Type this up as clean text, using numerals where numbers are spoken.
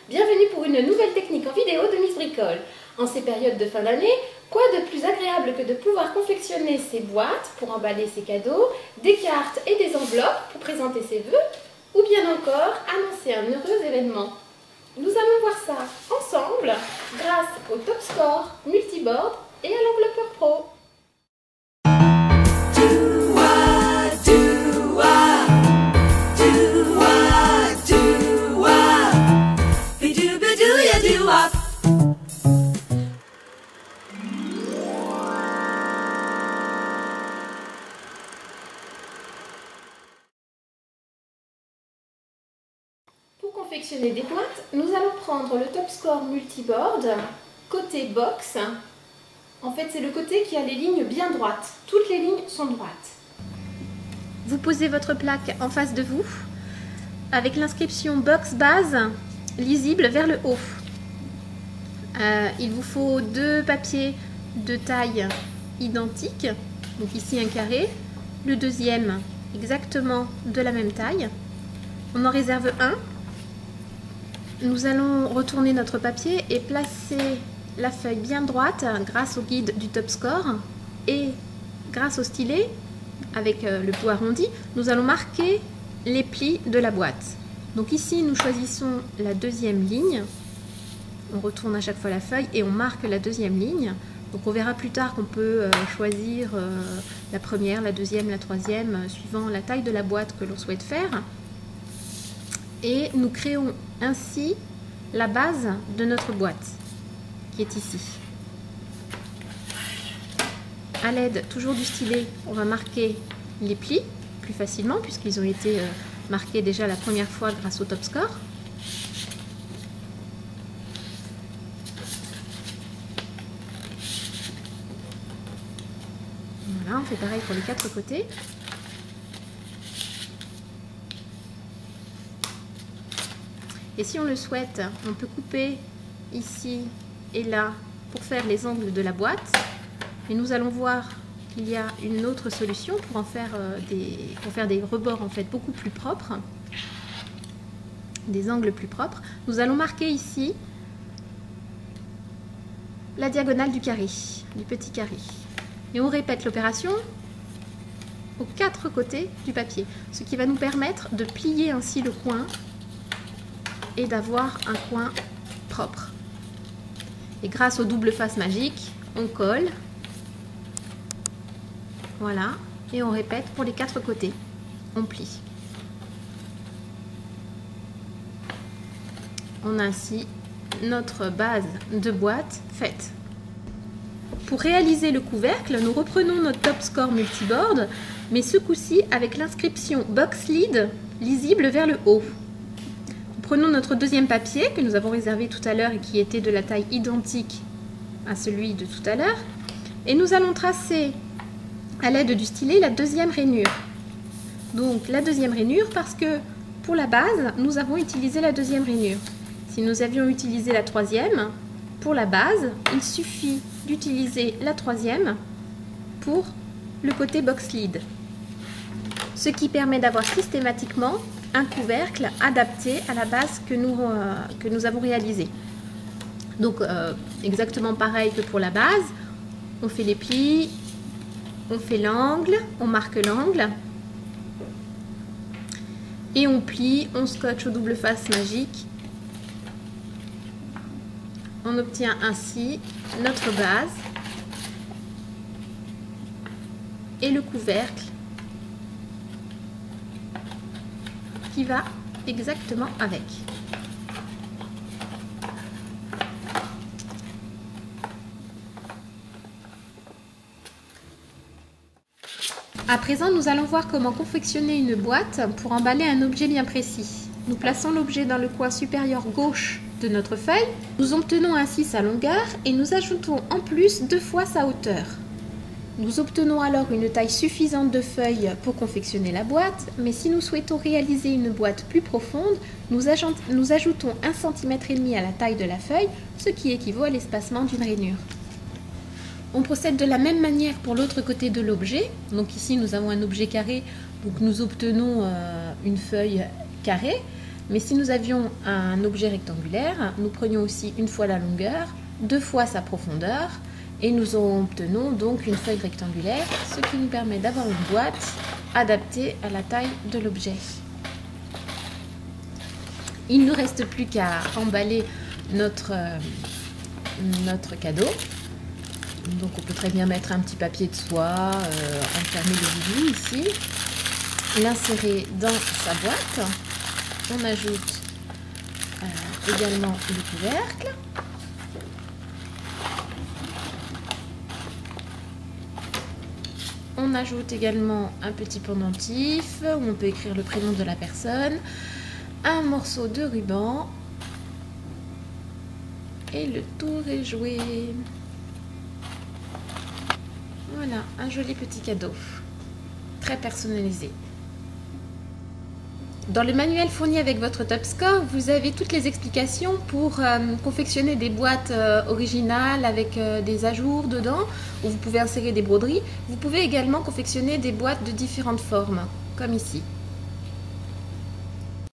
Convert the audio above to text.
Bienvenue pour une nouvelle technique en vidéo de Miss Bricole. En ces périodes de fin d'année, quoi de plus agréable que de pouvoir confectionner ses boîtes pour emballer ses cadeaux, des cartes et des enveloppes pour présenter ses vœux, ou bien encore annoncer un heureux événement. Nous allons voir ça ensemble grâce au Top Score Multiboard et à l'enveloppeur Pro. Pour confectionner des boîtes, nous allons prendre le Top Score Multiboard, côté box. En fait, c'est le côté qui a les lignes bien droites. Toutes les lignes sont droites. Vous posez votre plaque en face de vous, avec l'inscription box base, lisible vers le haut. Il vous faut deux papiers de taille identique, donc ici un carré, le deuxième exactement de la même taille. On en réserve un. Nous allons retourner notre papier et placer la feuille bien droite grâce au guide du Top Score et grâce au stylet avec le bout arrondi, nous allons marquer les plis de la boîte. Donc ici nous choisissons la deuxième ligne, on retourne à chaque fois la feuille et on marque la deuxième ligne. Donc on verra plus tard qu'on peut choisir la première, la deuxième, la troisième, suivant la taille de la boîte que l'on souhaite faire. Et nous créons ainsi la base de notre boîte qui est ici. À l'aide toujours du stylet, on va marquer les plis plus facilement puisqu'ils ont été marqués déjà la première fois grâce au Top Score. Voilà, on fait pareil pour les quatre côtés. Et si on le souhaite, on peut couper ici et là pour faire les angles de la boîte. Et nous allons voir qu'il y a une autre solution pour faire des rebords en fait beaucoup plus propres, des angles plus propres. Nous allons marquer ici la diagonale du carré, du petit carré. Et on répète l'opération aux quatre côtés du papier, ce qui va nous permettre de plier ainsi le coin et d'avoir un coin propre. Et grâce au double face magique, on colle. Voilà. Et on répète pour les quatre côtés. On plie. On a ainsi notre base de boîte faite. Pour réaliser le couvercle, nous reprenons notre Top Score Multiboard, mais ce coup-ci avec l'inscription Box Lid lisible vers le haut. Prenons notre deuxième papier que nous avons réservé tout à l'heure et qui était de la taille identique à celui de tout à l'heure. Et nous allons tracer à l'aide du stylet la deuxième rainure. Donc la deuxième rainure parce que pour la base, nous avons utilisé la deuxième rainure. Si nous avions utilisé la troisième, pour la base, il suffit d'utiliser la troisième pour le côté box lid. Ce qui permet d'avoir systématiquement un couvercle adapté à la base que nous avons réalisé. Donc exactement pareil que pour la base, on fait les plis, on fait l'angle, on marque l'angle et on plie, on scotche au double face magique. On obtient ainsi notre base et le couvercle qui va exactement avec. À présent, nous allons voir comment confectionner une boîte pour emballer un objet bien précis. Nous plaçons l'objet dans le coin supérieur gauche de notre feuille. Nous obtenons ainsi sa longueur et nous ajoutons en plus 2 fois sa hauteur. Nous obtenons alors une taille suffisante de feuilles pour confectionner la boîte, mais si nous souhaitons réaliser une boîte plus profonde, nous ajoutons 1,5 cm à la taille de la feuille, ce qui équivaut à l'espacement d'une rainure. On procède de la même manière pour l'autre côté de l'objet. Donc ici nous avons un objet carré, donc nous obtenons une feuille carrée. Mais si nous avions un objet rectangulaire, nous prenions aussi une fois la longueur, 2 fois sa profondeur, et nous obtenons donc une feuille rectangulaire, ce qui nous permet d'avoir une boîte adaptée à la taille de l'objet. Il ne nous reste plus qu'à emballer notre cadeau. Donc on peut très bien mettre un petit papier de soie, enfermer le bout ici, l'insérer dans sa boîte. On ajoute également le couvercle. On ajoute également un petit pendentif où on peut écrire le prénom de la personne, un morceau de ruban et le tour est joué. Voilà, un joli petit cadeau, très personnalisé. Dans le manuel fourni avec votre TopScore, vous avez toutes les explications pour confectionner des boîtes originales avec des ajours dedans, où vous pouvez insérer des broderies. Vous pouvez également confectionner des boîtes de différentes formes, comme ici.